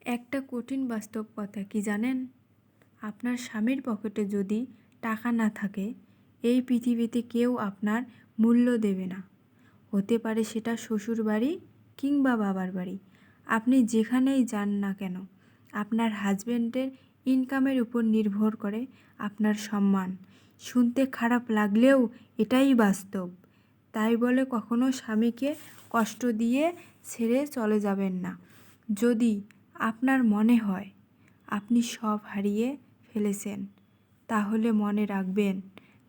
একটা কঠিন বাস্তব কথা কি জানেন? আপনার স্বামীর পকেটে যদি টাকা না থাকে, এই পৃথিবীতে কেউ আপনার মূল্য দেবে না। হতে পারে সেটা শ্বশুর বাড়ি কিংবা বাবার বাড়ি। আপনি যেখানেই যান না কেন, আপনার হাজব্যান্ডের ইনকামের উপর নির্ভর করে আপনার সম্মান। শুনতে খারাপ লাগলেও এটাই বাস্তব। তাই বলে কখনো স্বামীকে কষ্ট দিয়ে ছেড়ে চলে যাবেন না। যদি আপনার মনে হয় আপনি সব হারিয়ে ফেলেছেন, তাহলে মনে রাখবেন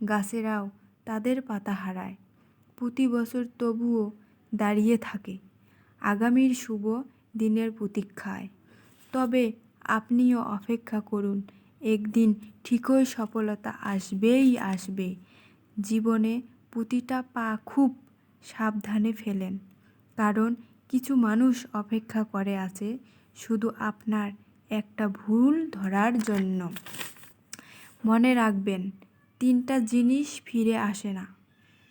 গাছেরাও তাদের পাতা হারায়, প্রতি বছর তবুও দাঁড়িয়ে থাকে আগামীর শুভ দিনের প্রতীক্ষায়। তবে আপনিও অপেক্ষা করুন, একদিন ঠিকই সফলতা আসবেই আসবে। জীবনে প্রতিটা পা খুব সাবধানে ফেলেন, কারণ কিছু মানুষ অপেক্ষা করে আছে শুধু আপনার একটা ভুল ধরার জন্য। মনে রাখবেন, তিনটা জিনিস ফিরে আসে না: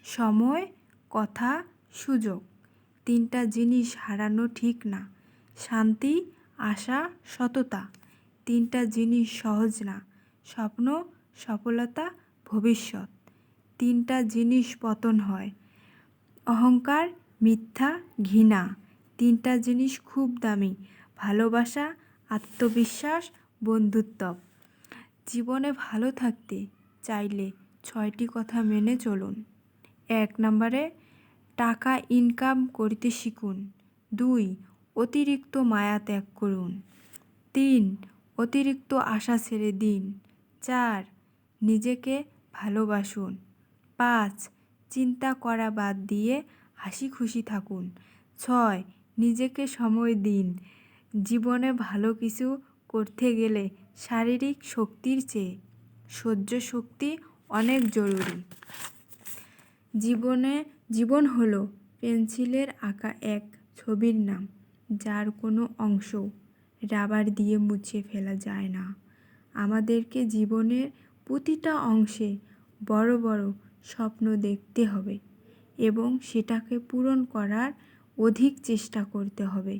সময়, কথা, সুযোগ। তিনটা জিনিস হারানো ঠিক না: শান্তি, আশা, সততা। তিনটা জিনিস সহজ না: স্বপ্ন, সফলতা, ভবিষ্যৎ। তিনটা জিনিস পতন হয়: অহংকার, মিথ্যা, ঘৃণা। তিনটা জিনিস খুব দামি: ভালোবাসা, আত্মবিশ্বাস, বন্ধুত্ব। জীবনে ভালো থাকতে চাইলে 6টি কথা মেনে চলুন। 1 নম্বরে, টাকা ইনকাম করতে শিখুন। 2, অতিরিক্ত মায়া ত্যাগ করুন। 3, অতিরিক্ত আশা ছেড়ে দিন। 4, নিজেকে ভালোবাসুন। 5, চিন্তা করা বাদ দিয়ে হাসি খুশি থাকুন। 6, নিজেকে সময় দিন। জীবনে ভালো কিছু করতে গেলে শারীরিক শক্তির চেয়ে সহ্য শক্তি অনেক জরুরি। জীবন হলো পেন্সিলের আঁকা এক ছবির নাম, যার কোনো অংশ রাবার দিয়ে মুছে ফেলা যায় না। আমাদেরকে জীবনের প্রতিটা অংশে বড় বড় স্বপ্ন দেখতে হবে এবং সেটাকে পূরণ করার অধিক চেষ্টা করতে হবে।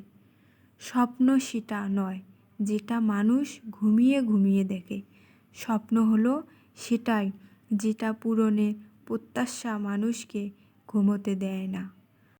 স্বপ্ন সেটা নয় যেটা মানুষ ঘুমিয়ে ঘুমিয়ে দেখে। স্বপ্ন হলো সেটাই যেটা পূরণের প্রত্যাশা মানুষকে ঘুমোতে দেয় না।